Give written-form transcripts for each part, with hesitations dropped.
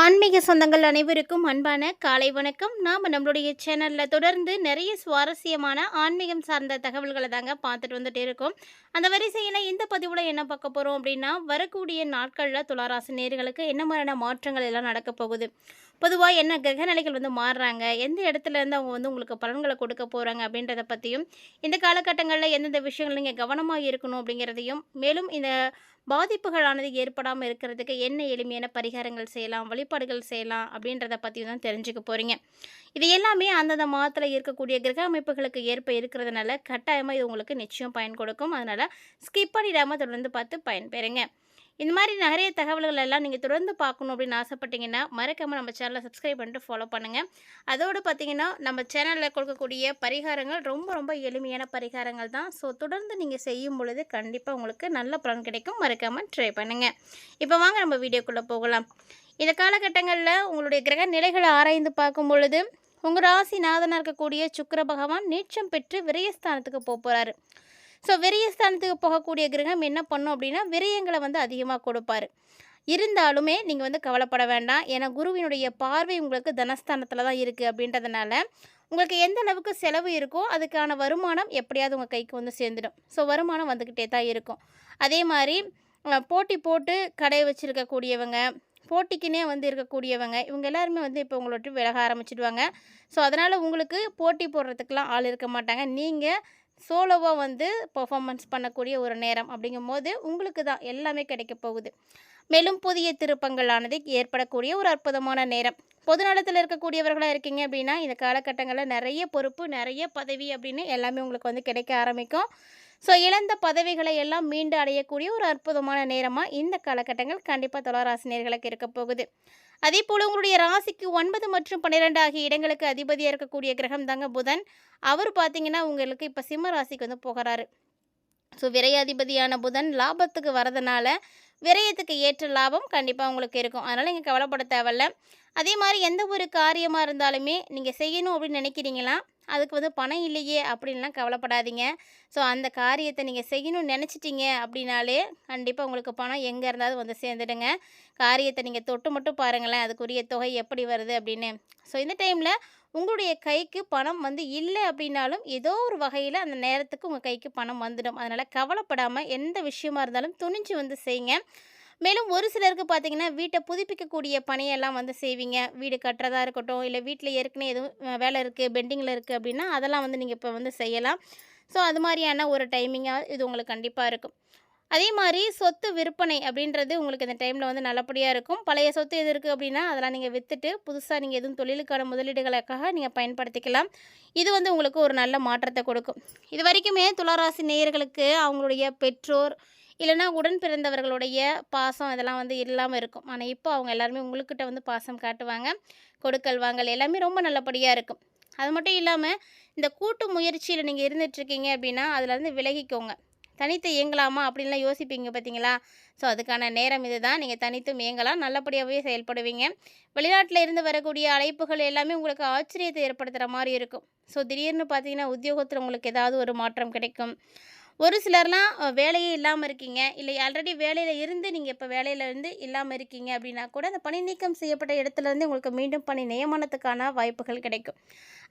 ஆன்மீக சொந்தங்கள் அனைவருக்கும் அன்பான காலை வணக்கம். நாம் நம்மளுடைய சேனலில் தொடர்ந்து நிறைய சுவாரஸ்யமான ஆன்மீகம் சார்ந்த தகவல்களை தாங்க பார்த்துட்டு வந்துட்டு இருக்கோம். அந்த வரிசையில் இந்த பதிவில் என்ன பார்க்க போகிறோம் அப்படின்னா, வரக்கூடிய நாட்களில் துளாராசி நேயர்களுக்கு என்ன மாதிரியான மாற்றங்கள் எல்லாம் நடக்க போகுது, பொதுவாக என்ன கிரகநிலைகள் வந்து மாறுறாங்க, எந்த இடத்துல இருந்து அவங்க வந்து உங்களுக்கு பலன்களை கொடுக்க போகிறாங்க அப்படின்றத பற்றியும், இந்த காலகட்டங்களில் எந்தெந்த விஷயங்கள் நீங்கள் கவனமாக இருக்கணும் அப்படிங்கிறதையும், மேலும் இந்த பாதிப்புகளானது ஏற்படாமல் இருக்கிறதுக்கு என்ன எளிமையான பரிகாரங்கள் செய்யலாம், வழிபாடுகள் செய்யலாம் அப்படின்றத பற்றியும் தான் தெரிஞ்சுக்க போகிறீங்க. இது எல்லாமே அந்தந்த மாதத்தில் இருக்கக்கூடிய கிரக அமைப்புகளுக்கு ஏற்ப இருக்கிறதுனால கட்டாயமாக இது உங்களுக்கு நிச்சயம் பயன் கொடுக்கும். அதனால் ஸ்கிப் பண்ணிடாமல் தொடர்ந்து பார்த்து பயன்பெறுங்க. இந்த மாதிரி நிறைய தகவல்கள் எல்லாம் நீங்கள் தொடர்ந்து பார்க்கணும் அப்படின்னு ஆசைப்பட்டீங்கன்னா மறக்காமல் நம்ம சேனலை சப்ஸ்கிரைப் பண்ணிட்டு ஃபாலோ பண்ணுங்கள். அதோடு பார்த்தீங்கன்னா நம்ம சேனலில் கொடுக்கக்கூடிய பரிகாரங்கள் ரொம்ப ரொம்ப எளிமையான பரிகாரங்கள் தான். ஸோ தொடர்ந்து நீங்கள் செய்யும் பொழுது கண்டிப்பாக உங்களுக்கு நல்ல பலன் கிடைக்கும். மறக்காமல் ட்ரை பண்ணுங்கள். இப்போ வாங்க நம்ம வீடியோக்குள்ளே போகலாம். இந்த காலகட்டங்களில் உங்களுடைய கிரக நிலைகளை ஆராய்ந்து பார்க்கும் பொழுது உங்கள் ராசி நாதனாக இருக்கக்கூடிய சுக்கிர பகவான் நீச்சம் பெற்று விரயஸ்தானத்துக்கு போகிறாரு. ஸோ விரயஸ்தானத்துக்கு போகக்கூடிய கிரகம் என்ன பண்ணும் அப்படின்னா விரயங்களை வந்து அதிகமாக கொடுப்பார். இருந்தாலுமே நீங்கள் வந்து கவலைப்பட வேண்டாம். ஏன்னா குருவினுடைய பார்வை உங்களுக்கு தனஸ்தானத்தில் தான் இருக்குது. அப்படின்றதுனால உங்களுக்கு எந்த அளவுக்கு செலவு இருக்கோ அதுக்கான வருமானம் எப்படியாவது உங்கள் கைக்கு வந்து சேர்ந்துடும். ஸோ வருமானம் வந்துக்கிட்டே தான் இருக்கும். அதே மாதிரி போட்டி போட்டு கடை வச்சுருக்கக்கூடியவங்க, போட்டிக்குன்னே வந்து இருக்கக்கூடியவங்க, இவங்க எல்லாருமே வந்து இப்போ உங்களை விட்டு விலக ஆரம்பிச்சிடுவாங்க. ஸோ அதனால் உங்களுக்கு போட்டி போடுறதுக்கெலாம் ஆள் இருக்க மாட்டாங்க. நீங்கள் சோலோவாக வந்து பெர்ஃபார்மன்ஸ் பண்ணக்கூடிய ஒரு நேரம் அப்படிங்கும்போது உங்களுக்கு தான் எல்லாமே கிடைக்க போகுது. மேலும் புதிய திருப்பங்களானது ஏற்படக்கூடிய ஒரு அற்புதமான நேரம். பொது நலத்தில் இருக்கக்கூடியவர்களாக இருக்கீங்க அப்படின்னா இந்த காலகட்டங்களில் நிறைய பொறுப்பு, நிறைய பதவி அப்படின்னு எல்லாமே உங்களுக்கு வந்து கிடைக்க ஆரம்பிக்கும். ஸோ இழந்த பதவிகளை எல்லாம் மீண்டு அடையக்கூடிய ஒரு அற்புதமான நேரமாக இந்த காலகட்டங்கள் கண்டிப்பாக துளாராசினியர்களுக்கு இருக்க போகுது. அதே போல் உங்களுடைய ராசிக்கு 9 மற்றும் 12 ஆகிய இடங்களுக்கு அதிபதியாக இருக்கக்கூடிய கிரகம் தாங்க புதன். அவர் பார்த்தீங்கன்னா உங்களுக்கு இப்போ சிம்ம ராசிக்கு வந்து போகிறாரு. ஸோ விரையாதிபதியான புதன் லாபத்துக்கு வரதுனால விரயத்துக்கு ஏற்ற லாபம் கண்டிப்பாக உங்களுக்கு இருக்கும். அதனால் நீங்கள் கவலைப்பட தேவையில்ல. அதே மாதிரி எந்த ஒரு காரியமாக இருந்தாலுமே நீங்கள் செய்யணும் அப்படின்னு நினைக்கிறீங்களா, அதுக்கு வந்து பணம் இல்லையே அப்படின்லாம் கவலைப்படாதீங்க. ஸோ அந்த காரியத்தை நீங்கள் செய்யணும்னு நினச்சிட்டிங்க அப்படின்னாலே கண்டிப்பாக உங்களுக்கு பணம் எங்கே இருந்தாலும் வந்து சேர்ந்துடுங்க. காரியத்தை நீங்கள் தொட்டு மட்டும் பாருங்களேன், அதுக்குரிய தொகை எப்படி வருது அப்படின்னு. ஸோ இந்த டைமில் உங்களுடைய கைக்கு பணம் வந்து இல்லை அப்படின்னாலும் ஏதோ ஒரு வகையில் அந்த நேரத்துக்கு உங்கள் கைக்கு பணம் வந்துடும். அதனால் கவலைப்படாமல் எந்த விஷயமா இருந்தாலும் துணிஞ்சு வந்து செய்யுங்க. மேலும் ஒரு சிலருக்கு பார்த்தீங்கன்னா வீட்டை புதுப்பிக்கக்கூடிய பணியெல்லாம் வந்து செய்வீங்க. வீடு கட்டுறதா இருக்கட்டும், இல்லை வீட்டில் ஏற்கனவே எதுவும் வேலை இருக்குது, பெண்டிங்கில் இருக்குது அப்படின்னா அதெல்லாம் வந்து நீங்கள் இப்போ வந்து செய்யலாம். ஸோ அது மாதிரியான ஒரு டைமிங்காக இது உங்களுக்கு கண்டிப்பாக இருக்கும். அதே மாதிரி சொத்து விற்பனை அப்படின்றது உங்களுக்கு இந்த டைமில் வந்து நல்லபடியாக இருக்கும். பழைய சொத்து எது இருக்குது அப்படின்னா அதெல்லாம் நீங்கள் விற்றுட்டு புதுசாக நீங்கள் எதுவும் தொழிலுக்கான முதலீடுகளுக்காக நீங்கள் பயன்படுத்திக்கலாம். இது வந்து உங்களுக்கு ஒரு நல்ல மாற்றத்தை கொடுக்கும். இது வரைக்குமே துளாராசி நேயர்களுக்கு அவங்களுடைய பெற்றோர் இல்லைனா உடன் பிறந்தவர்களுடைய பாசம் இதெல்லாம் வந்து இல்லாமல் இருக்கும். ஆனால் இப்போ அவங்க எல்லாருமே உங்கள்கிட்ட வந்து பாசம் காட்டுவாங்க. கொடுக்கல் வாங்கல் எல்லாமே ரொம்ப நல்லபடியாக இருக்கும். அது மட்டும் இல்லாமல் இந்த கூட்டு முயற்சியில் நீங்கள் இருந்துகிட்ருக்கீங்க அப்படின்னா அதிலேருந்து விலகிக்கோங்க. தனித்து இயங்கலாமா அப்படின்லாம் யோசிப்பீங்க பார்த்தீங்களா? ஸோ அதுக்கான நேரம் இது தான். நீங்கள் தனித்தும் இயங்கலாம், நல்லபடியாகவே செயல்படுவீங்க. வெளிநாட்டில் இருந்து வரக்கூடிய அழைப்புகள் எல்லாமே உங்களுக்கு ஆச்சரியத்தை ஏற்படுத்துகிற மாதிரி இருக்கும். ஸோ திடீர்னு பார்த்தீங்கன்னா உத்தியோகத்தில் உங்களுக்கு ஏதாவது ஒரு மாற்றம் கிடைக்கும். ஒரு சிலர்லாம் வேலையே இல்லாமல் இருக்கீங்க, இல்லை ஆல்ரெடி வேலையில் இருந்து நீங்கள் இப்போ வேலையில் இருந்து இல்லாமல் இருக்கீங்க அப்படின்னா கூட அந்த பணி நீக்கம் செய்யப்பட்ட இடத்துலேருந்து உங்களுக்கு மீண்டும் பணி நியமனத்துக்கான வாய்ப்புகள் கிடைக்கும்.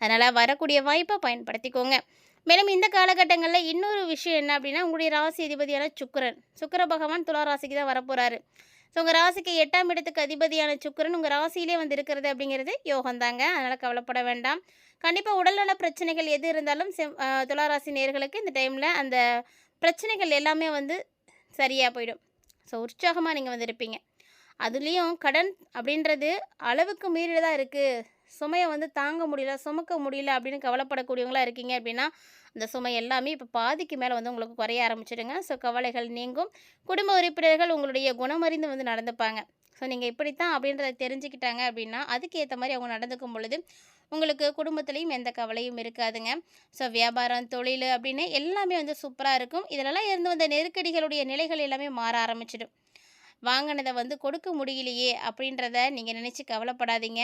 அதனால் வரக்கூடிய வாய்ப்பை பயன்படுத்திக்கோங்க. மேலும் இந்த காலகட்டங்களில் இன்னொரு விஷயம் என்ன அப்படின்னா உங்களுடைய ராசி அதிபதியான சுக்கிர பகவான் துலா ராசிக்கு தான் வரப்போகிறாரு. ஸோ உங்கள் ராசிக்கு 8ஆம் இடத்துக்கு அதிபதியான சுக்கிரன் உங்கள் ராசியிலே வந்து இருக்கிறது அப்படிங்கிறது யோகந்தாங்க. அதனால் கவலைப்பட வேண்டாம். கண்டிப்பாக உடல்நல பிரச்சனைகள் எது இருந்தாலும் துளாராசி நேயர்களுக்கு இந்த டைமில் அந்த பிரச்சனைகள் எல்லாமே வந்து சரியாக போயிடும். ஸோ உற்சாகமாக நீங்கள் வந்து இருப்பீங்க. அதுலேயும் கடன் அப்படின்றது அளவுக்கு மீறி தான் இருக்குது, சுமையை வந்து தாங்க முடியல, சுமக்க முடியல அப்படின்னு கவலைப்படக்கூடியவங்களா இருக்கீங்க அப்படின்னா அந்த சுமை எல்லாமே இப்போ பாதிக்கு மேலே வந்து உங்களுக்கு குறைய ஆரம்பிச்சிடுங்க. ஸோ கவலைகள் நீங்கும். குடும்ப உறுப்பினர்கள் உங்களுடைய குணமறிந்து வந்து நடந்துப்பாங்க. ஸோ நீங்கள் இப்படித்தான் அப்படின்றத தெரிஞ்சுக்கிட்டாங்க அப்படின்னா அதுக்கேற்ற மாதிரி அவங்க நடந்துக்கும் பொழுது உங்களுக்கு குடும்பத்துலேயும் எந்த கவலையும் இருக்காதுங்க. ஸோ வியாபாரம், தொழில் அப்படின்னு எல்லாமே வந்து சூப்பராக இருக்கும். இதிலெல்லாம் இருந்து வந்த நெருக்கடிகளுடைய நிலைகள் எல்லாமே மாற ஆரம்பிச்சிடும். வாங்கினதை வந்து கொடுக்க முடியலையே அப்படின்றத நீங்கள் நினச்சி கவலைப்படாதீங்க.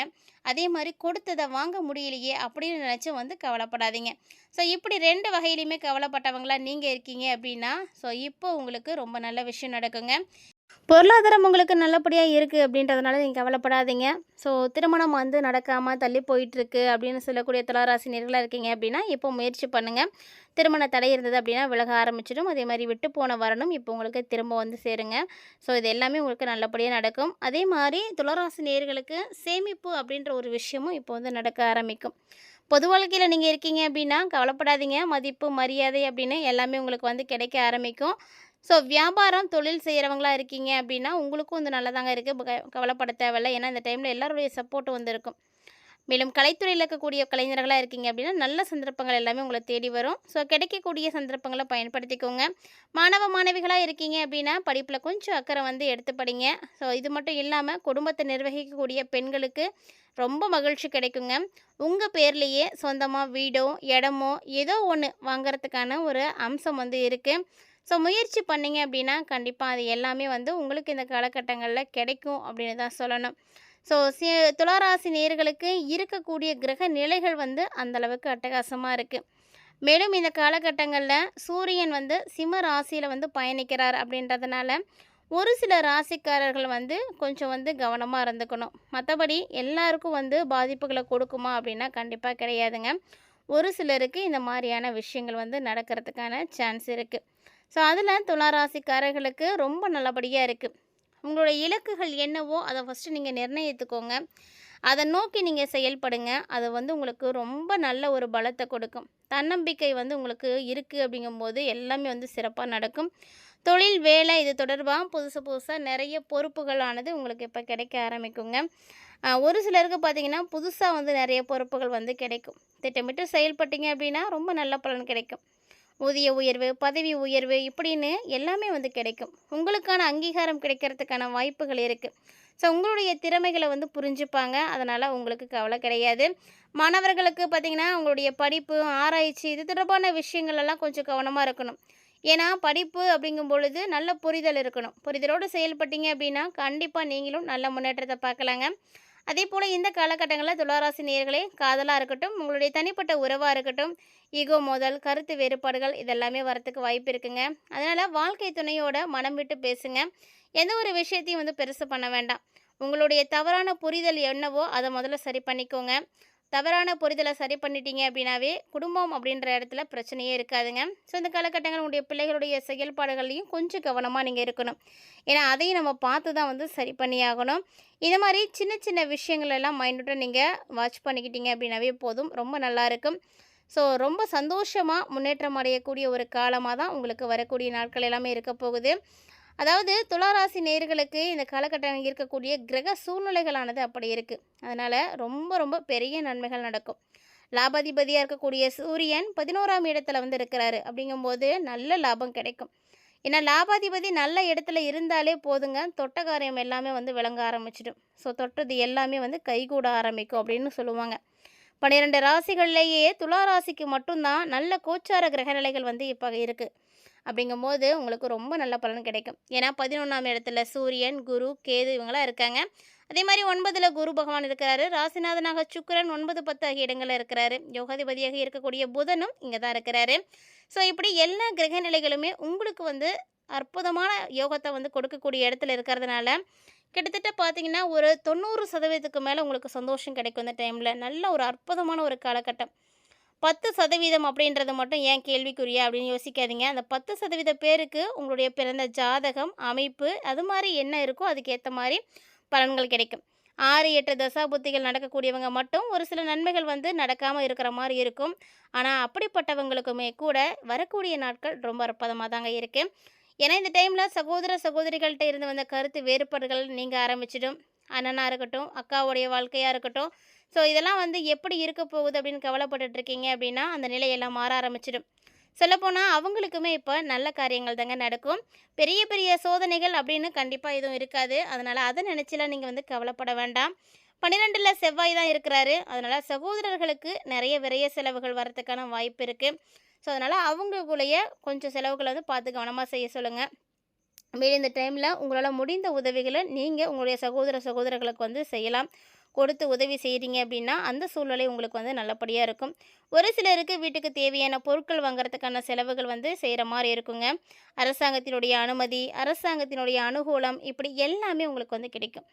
அதே மாதிரி கொடுத்ததை வாங்க முடியலையே அப்படின்னு நினச்சி வந்து கவலைப்படாதீங்க. ஸோ இப்படி 2 வகையிலையுமே கவலைப்பட்டவங்களா நீங்கள் இருக்கீங்க அப்படின்னா ஸோ இப்போ உங்களுக்கு ரொம்ப நல்ல விஷயம் நடக்குங்க. பொருளாதாரம் உங்களுக்கு நல்லபடியா இருக்கு அப்படின்றதுனால நீங்க கவலைப்படாதீங்க. ஸோ திருமணம் வந்து நடக்காம தள்ளி போயிட்டுருக்கு அப்படின்னு சொல்லக்கூடிய துளாராசி நேயர்களா இருக்கீங்க அப்படின்னா, இப்போ முயற்சி பண்ணுங்க. திருமண தடை இருந்தது அப்படின்னா விலக ஆரம்பிச்சிடும். அதே மாரி விட்டு போன வரனும் இப்போ உங்களுக்கு திரும்ப வந்து சேருங்க. ஸோ இது எல்லாமே உங்களுக்கு நல்லபடியா நடக்கும். அதே மாரி துளாராசி நேயர்களுக்கு சேமிப்பு அப்படின்ற ஒரு விஷயமும் இப்போ வந்து நடக்க ஆரம்பிக்கும். பொது வாழ்க்கையில நீங்க இருக்கீங்க அப்படின்னா கவலைப்படாதீங்க. மதிப்பு, மரியாதை அப்படின்னு எல்லாமே உங்களுக்கு வந்து கிடைக்க ஆரம்பிக்கும். ஸோ வியாபாரம், தொழில் செய்கிறவங்களா இருக்கீங்க அப்படின்னா, உங்களுக்கும் வந்து நல்லாதாங்க இருக்கு. கவலைப்பட தேவையில்ல. ஏன்னா, இந்த டைமில் எல்லாருடைய சப்போர்ட்டும் வந்து இருக்கும். மேலும் கலைத்துறையில இருக்கக்கூடிய கலைஞர்களா இருக்கீங்க அப்படின்னா, நல்ல சந்தர்ப்பங்கள் எல்லாமே உங்கள தேடி வரும். ஸோ கிடைக்கக்கூடிய சந்தர்ப்பங்கள பயன்படுத்திக்கோங்க. மாணவ, மாணவிகளா இருக்கீங்க அப்படின்னா, படிப்பில கொஞ்சம் அக்கறை வந்து எடுத்து படிங்க. ஸோ இது மட்டும் இல்லாம, குடும்பத்த நிர்வகிக்கக்கூடிய பெண்களுக்கு ரொம்ப மகிழ்ச்சி கிடைக்குங்க. உங்க பேர்லயே சொந்தமா வீடோ, இடமோ ஏதோ ஒண்ணு வாங்குறதுக்கான ஒரு அம்சம் வந்து இருக்கு. ஸோ முயற்சி பண்ணீங்க அப்படின்னா, கண்டிப்பா அது எல்லாமே வந்து உங்களுக்கு இந்த காலகட்டங்கள்ல கிடைக்கும் அப்படின்னு தான் சொல்லணும். ஸோ துளாராசி நேயர்களுக்கு இருக்கக்கூடிய கிரக நிலைகள் வந்து அந்த அளவுக்கு அட்டகாசமா இருக்கு. மேலும் இந்த காலகட்டங்கள்ல சூரியன் வந்து சிம்ம ராசியில வந்து பயணிக்கிறார் அப்படின்றதுனால, ஒரு சில ராசிக்காரர்கள் வந்து கொஞ்சம் வந்து கவனமா இருந்துக்கணும். மத்தபடி எல்லாருக்கும் வந்து பாதிப்புகள கொடுக்குமா அப்படின்னா, கண்டிப்பா கிடையாதுங்க. ஒரு சிலருக்கு இந்த மாரியான விஷயங்கள் வந்து நடக்கிறதுக்கான சான்ஸ் இருக்கு. ஸோ அதில துளாராசிக்காரர்களுக்கு ரொம்ப நல்லபடியா இருக்கு. உங்களோட இலக்குகள் என்னவோ அத ஃபஸ்ட்டு நீங்க நிர்ணயித்துக்கோங்க. அத நோக்கி நீங்க செயல்படுங்க. அது வந்து உங்களுக்கு ரொம்ப நல்ல ஒரு பலத்த கொடுக்கும். தன்னம்பிக்கை வந்து உங்களுக்கு இருக்கு அப்படிங்கும்போது எல்லாமே வந்து சிறப்பா நடக்கும். தொழில், வேலை இது தொடர்பா புதுசு புதுசா நெறைய பொறுப்புகளானது உங்களுக்கு இப்ப கிடைக்க ஆரம்பிக்குங்க. ஒரு சிலருக்கு பார்த்தீங்கன்னா, புதுசா வந்து நெறைய பொறுப்புகள் வந்து கிடைக்கும். திட்டமிட்டு செயல்பட்டீங்க அப்படின்னா, ரொம்ப நல்ல பலன் கிடைக்கும். ஊதிய உயர்வு, பதவி உயர்வு இப்படின்னு எல்லாமே வந்து கிடைக்கும். உங்களுக்கான அங்கீகாரம் கிடைக்கிறதுக்கான வாய்ப்புகள் இருக்கு. ஸோ உங்களுடைய திறமைகள வந்து புரிஞ்சுப்பாங்க. அதனால உங்களுக்கு கவலை கிடையாது. மாணவர்களுக்கு பார்த்தீங்கன்னா, உங்களுடைய படிப்பு, ஆராய்ச்சி இது தொடர்பான விஷயங்கள் எல்லாம் கொஞ்சம் கவனமா இருக்கணும். ஏன்னா, படிப்பு அப்படிங்கும் பொழுது நல்ல புரிதல் இருக்கணும். புரிதலோடு செயல்பட்டீங்க அப்படின்னா, கண்டிப்பா நீங்களும் நல்ல முன்னேற்றத்த பார்க்கலாங்க. அதேபோல இந்த காலகட்டங்கள்ல துளாராசி நேயர்களே, காதலா இருக்கட்டும், உங்களுடைய தனிப்பட்ட உறவா இருக்கட்டும், ஈகோ மோதல், கருத்து வேறுபாடுகள் இதெல்லாமே வரத்துக்கு வாய்ப்பு இருக்குங்க. அதனால வாழ்க்கை துணையோட மனம் விட்டு பேசுங்க. எந்த ஒரு விஷயத்தையும் வந்து பெருசு பண்ண வேண்டாம். உங்களுடைய தவறான புரிதல் என்னவோ அத முதல்ல சரி பண்ணிக்கோங்க. தவறான புரிதல சரி பண்ணிட்டீங்க அப்படின்னாவே, குடும்பம் அப்படின்ற இடத்துல பிரச்சனையே இருக்காதுங்க. ஸோ இந்த காலகட்டங்கள்ல உங்களுடைய பிள்ளைகளுடைய செயல்பாடுகள்லையும் கொஞ்சம் கவனமா நீங்க இருக்கணும். ஏன்னா, அதையும் நம்ம பார்த்து தான் வந்து சரி பண்ணியாகணும். இந்த மாரி சின்ன சின்ன விஷயங்கள் எல்லாம் மைண்ட்ல நீங்க வாட்ச் பண்ணிக்கிட்டீங்க அப்படின்னாவே போதும். ரொம்ப நல்லாயிருக்கும். ஸோ ரொம்ப சந்தோஷமா முன்னேற்றம் அடையக்கூடிய ஒரு காலமா தான் உங்களுக்கு வரக்கூடிய நாட்கள் எல்லாமே இருக்க போகுது. அதாவது துளாராசி நேயர்களுக்கு இந்த காலகட்டம் இருக்கக்கூடிய கிரக சூழ்நிலைகளானது அப்படி இருக்கு. அதனால ரொம்ப ரொம்ப பெரிய நன்மைகள் நடக்கும். லாபாதிபதியா இருக்கக்கூடிய சூரியன் 11ஆம் இடத்துல வந்து இருக்கிறாரு. அப்படிங்கும்போது நல்ல லாபம் கிடைக்கும். ஏன்னா லாபாதிபதி நல்ல இடத்துல இருந்தாலே போதுங்க, தொட்ட காரியம் எல்லாமே வந்து விளங்க ஆரம்பிச்சிடும். ஸோ தொட்டது எல்லாமே வந்து கைகூட ஆரம்பிக்கும் அப்படின்னு சொல்லுவாங்க. 12 ராசிகள்லேயே துலா ராசிக்கு மட்டும்தான் நல்ல கோச்சார கிரகநிலைகள் வந்து இப்போ இருக்கு. அப்படிங்கும்போது உங்களுக்கு ரொம்ப நல்ல பலன் கிடைக்கும். ஏன்னா 11ஆம் இடத்துல சூரியன், குரு, கேது இவங்களாம் இருக்காங்க. அதே மாதிரி 9ல் குரு பகவான் இருக்கிறாரு. ராசிநாதனாக சுக்கிரன் 9, 10 ஆகிய இடங்களில் இருக்கிறாரு. யோகாதிபதியாக இருக்கக்கூடிய புதனும் இங்கே தான் இருக்கிறாரு. ஸோ இப்படி எல்லா கிரக நிலைகளுமே உங்களுக்கு வந்து அற்புதமான யோகத்தை வந்து கொடுக்கக்கூடிய இடத்துல இருக்கிறதுனால கிட்டத்தட்ட பார்த்தீங்கன்னா ஒரு 90% மேலே உங்களுக்கு சந்தோஷம் கிடைக்கும் இந்த டைமில். நல்ல ஒரு அற்புதமான ஒரு காலகட்டம். 10% அப்படின்றது மட்டும் ஏன் கேள்விக்குறியா அப்படின்னு யோசிக்காதீங்க. அந்த 10% பேருக்கு உங்களுடைய பிறந்த ஜாதகம், அமைப்பு அது மாரி என்ன இருக்கோ அதுக்கேத்த மாரி பலன்கள் கிடைக்கும். 6, 8 தசாபுத்திகள் நடக்கக்கூடியவங்க மட்டும் ஒரு சில நன்மைகள் வந்து நடக்காம இருக்கிற மாரி இருக்கும். ஆனா, அப்படிப்பட்டவங்களுக்குமே கூட வரக்கூடிய நாட்கள் ரொம்ப அற்புதமா தாங்க இருக்கு. ஏன்னா, இந்த டைம்ல சகோதர, சகோதரிகள்ட்ட இருந்து வந்த கருத்து வேறுபாடுகள் நீங்க ஆரம்பிச்சிடும். அண்ணனா இருக்கட்டும், அக்காவுடைய வாழ்க்கையா இருக்கட்டும். ஸோ இதெல்லாம் வந்து எப்படி இருக்க போகுது அப்படின்னு கவலைப்பட்டுட்டு இருக்கீங்க அப்படின்னா, அந்த நிலையெல்லாம் மாற ஆரம்பிச்சிடும். சொல்லப்போனா அவங்களுக்குமே இப்போ நல்ல காரியங்கள் தாங்க நடக்கும். பெரிய பெரிய சோதனைகள் அப்படின்னு கண்டிப்பா எதுவும் இருக்காது. அதனால அத நினைச்சுலாம் நீங்க வந்து கவலைப்பட வேண்டாம். 12ல் செவ்வாய் தான் இருக்கிறாரு. அதனால சகோதரர்களுக்கு நிறைய விரய செலவுகள் வரதுக்கான வாய்ப்பு இருக்கு. ஸோ அதனால அவங்களுக்குள்ளேயே கொஞ்சம் செலவுகள வந்து பார்த்து கவனமா செய்ய சொல்லுங்க. மேலும் இந்த டைமில் உங்களால் முடிந்த உதவிகளை நீங்கள் உங்களுடைய சகோதர சகோதரர்களுக்கு வந்து செய்யலாம். கொடுத்து உதவி செய்கிறீங்க அப்படின்னா அந்த சூழ்நிலை உங்களுக்கு வந்து நல்லபடியாக இருக்கும். ஒரு சிலருக்கு வீட்டுக்கு தேவையான பொருட்கள் வாங்குறதுக்கான செலவுகள் வந்து செய்கிற மாதிரி இருக்குங்க. அரசாங்கத்தினுடைய அனுமதி, அரசாங்கத்தினுடைய அனுகூலம் இப்படி எல்லாமே உங்களுக்கு வந்து கிடைக்கும்.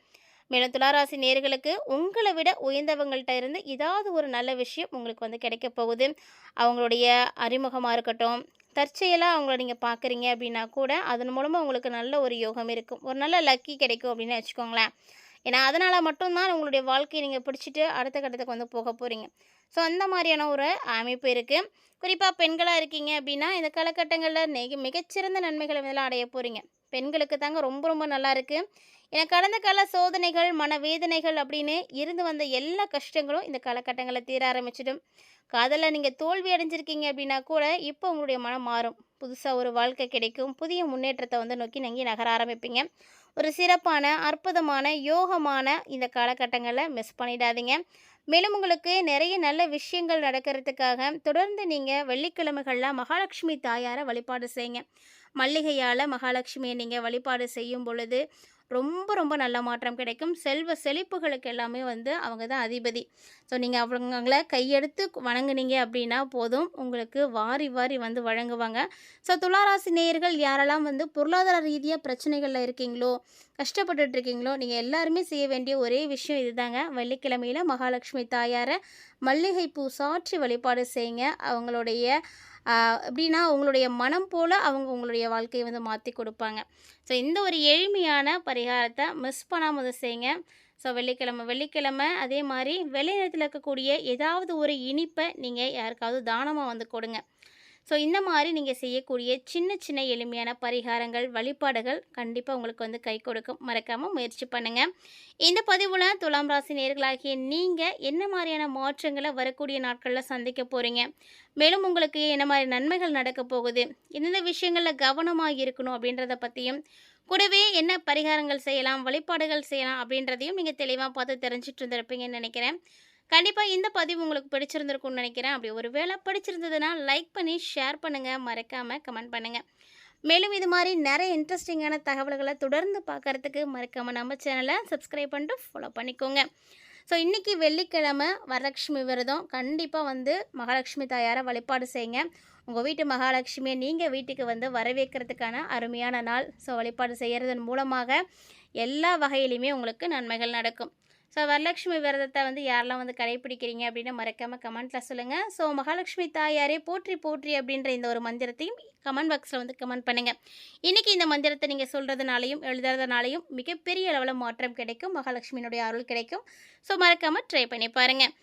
மேலும் துளாராசி நேயர்களுக்கு உங்களை விட உயர்ந்தவங்கள்ட்ட இருந்து ஏதாவது ஒரு நல்ல விஷயம் உங்களுக்கு வந்து கிடைக்க போகுது. அவங்களுடைய அறிமுகமாக இருக்கட்டும், தற்செயலாக அவங்கள நீங்கள் பார்க்குறீங்க அப்படின்னா கூட அதன் மூலமாக உங்களுக்கு நல்ல ஒரு யோகம் இருக்கும். ஒரு நல்ல லக்கி கிடைக்கும் அப்படின்னு வச்சுக்கோங்களேன். ஏன்னா அதனால் மட்டும்தான் உங்களுடைய வாழ்க்கையை நீங்கள் பிடிச்சிட்டு அடுத்த கட்டத்துக்கு வந்து போக போகிறீங்க. ஸோ அந்த மாதிரியான ஒரு அமைப்பு இருக்குது. குறிப்பாக பெண்களாக இருக்கீங்க அப்படின்னா இந்த காலகட்டங்களில் மிகச்சிறந்த நன்மைகளை இதெல்லாம் அடைய போகிறீங்க. பெண்களுக்கு தாங்க ரொம்ப ரொம்ப நல்லா இருக்குது. ஏன்னா கடந்த கால சோதனைகள், மனவேதனைகள் அப்படின்னு இருந்து வந்த எல்லா கஷ்டங்களும் இந்த காலகட்டங்களில் தீர ஆரம்பிச்சிடும். காதலில் நீங்கள் தோல்வி அடைஞ்சிருக்கீங்க அப்படின்னா கூட இப்போ உங்களுடைய மனம் மாறும். புதுசாக ஒரு வாழ்க்கை கிடைக்கும். புதிய முன்னேற்றத்தை வந்து நோக்கி நீங்கள் நகர ஆரம்பிப்பீங்க. ஒரு சிறப்பான, அற்புதமான, யோகமான இந்த காலகட்டங்களில் மிஸ் பண்ணிடாதீங்க. மேலும் உங்களுக்கு நிறைய நல்ல விஷயங்கள் நடக்கிறதுக்காக தொடர்ந்து நீங்கள் வெள்ளிக்கிழமைகளில் மகாலட்சுமி தாயாரை வழிபாடு செய்யுங்க. மல்லிகையால் மகாலட்சுமியை நீங்கள் வழிபாடு செய்யும் பொழுது ரொம்ப ரொம்ப நல்ல மாற்றம் கிடைக்கும். செல்வ செழிப்புகளுக்கு எல்லாமே வந்து அவங்க தான் அதிபதி. ஸோ நீங்கள் அவங்கள கையெடுத்து வணங்குனீங்க அப்படின்னா போதும், உங்களுக்கு வாரி வாரி வந்து வழங்குவாங்க. ஸோ துளாராசி நேயர்கள் யாரெல்லாம் வந்து பொருளாதார ரீதியாக பிரச்சனைகளில் இருக்கீங்களோ, கஷ்டப்பட்டுட்டு இருக்கீங்களோ, நீங்கள் எல்லாருமே செய்ய வேண்டிய ஒரே விஷயம் இதுதாங்க. வெள்ளிக்கிழமையில் மகாலட்சுமி தாயாரை மல்லிகைப்பூ சாற்றி வழிபாடு செய்யுங்க. அவங்களுடைய எப்படின்னா உங்களுடைய மனம் போல் அவங்க உங்களுடைய வாழ்க்கையை வந்து மாற்றி கொடுப்பாங்க. ஸோ இந்த ஒரு எளிமையான பரிகாரத்தை மிஸ் பண்ணாமல் அதை செய்யுங்க. ஸோ வெள்ளிக்கிழமை அதே மாதிரி வெள்ளை நிறத்தில் இருக்கக்கூடிய ஏதாவது ஒரு இனிப்பை நீங்கள் யாருக்காவது தானமாக வந்து கொடுங்க. ஸோ இந்த மாதிரி நீங்கள் செய்யக்கூடிய சின்ன சின்ன எளிமையான பரிகாரங்கள், வழிபாடுகள் கண்டிப்பாக உங்களுக்கு வந்து கை கொடுக்கும். மறக்காமல் முயற்சி பண்ணுங்கள். இந்த பதிவில் துலாம் ராசி நேயர்களாகிய நீங்கள் என்ன மாதிரியான மாற்றங்களை வரக்கூடிய நாட்களில் சந்திக்க போகிறீங்க, மேலும் உங்களுக்கு என்ன மாதிரி நன்மைகள் நடக்க போகுது, எந்தெந்த விஷயங்களில் கவனமாக இருக்கணும் அப்படின்றத பற்றியும், கூடவே என்ன பரிகாரங்கள் செய்யலாம், வழிபாடுகள் செய்யலாம் அப்படின்றதையும் நீங்கள் தெளிவாக பார்த்து தெரிஞ்சிட்டு இருந்திருப்பீங்கன்னு நினைக்கிறேன். கண்டிப்பாக இந்த பதிவு உங்களுக்கு பிடிச்சிருந்திருக்கும்னு நினைக்கிறேன். அப்படி ஒரு வேளை பிடிச்சிருந்ததுன்னா லைக் பண்ணி ஷேர் பண்ணுங்கள். மறக்காமல் கமெண்ட் பண்ணுங்கள். மேலும் இது மாதிரி நிறைய இன்ட்ரெஸ்டிங்கான தகவல்களை தொடர்ந்து பார்க்குறதுக்கு மறக்காமல் நம்ம சேனலை சப்ஸ்கிரைப் பண்ணிட்டு ஃபாலோ பண்ணிக்கோங்க. ஸோ இன்றைக்கி வெள்ளிக்கிழமை வரலட்சுமி விரதம். கண்டிப்பாக வந்து மகாலட்சுமி தாயாரை வழிபாடு செய்யுங்க. உங்கள் வீட்டு மகாலட்சுமியை நீங்கள் வீட்டுக்கு வந்து வரவேற்கிறதுக்கான அருமையான நாள். ஸோ வழிபாடு செய்கிறதன் மூலமாக எல்லா வகையிலையுமே உங்களுக்கு நன்மைகள் நடக்கும். ஸோ வரலட்சுமி விரதத்தை வந்து யாரெல்லாம் வந்து கடைப்பிடிக்கிறீங்க அப்படின்னு மறக்காமல் கமெண்ட்டில் சொல்லுங்கள். ஸோ மகாலட்சுமி தாயாரே போற்றி போற்றி அப்படின்ற இந்த ஒரு மந்திரத்தையும் கமெண்ட் பாக்ஸில் வந்து கமெண்ட் பண்ணுங்கள். இன்றைக்கி இந்த மந்திரத்தை நீங்கள் சொல்கிறதுனாலையும் எழுதுறதுனாலையும் மிகப்பெரிய அளவில் மாற்றம் கிடைக்கும். மகாலட்சுமியினுடைய அருள் கிடைக்கும். ஸோ மறக்காமல் ட்ரை பண்ணி பாருங்கள்.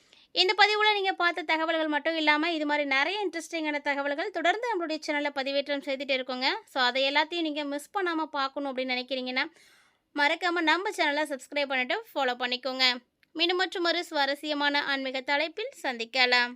இந்த பதிவில் நீங்கள் பார்த்த தகவல்கள் மட்டும் இல்லாமல் இது மாதிரி நிறைய இன்ட்ரெஸ்டிங்கான தகவல்கள் தொடர்ந்து நம்மளுடைய சேனலில் பதிவேற்றம் செய்துகிட்டே இருக்கோங்க. ஸோ அதை எல்லாத்தையும் நீங்கள் மிஸ் பண்ணாமல் பார்க்கணும் அப்படின்னு நினைக்கிறீங்கன்னா மறக்காமல் நம்ம சேனலை சப்ஸ்கிரைப் பண்ணிவிட்டு ஃபாலோ பண்ணிக்கோங்க. மீண்டும் மற்றும் ஒரு சுவாரஸ்யமான ஆன்மீக தலைப்பில் சந்திக்கலாம்.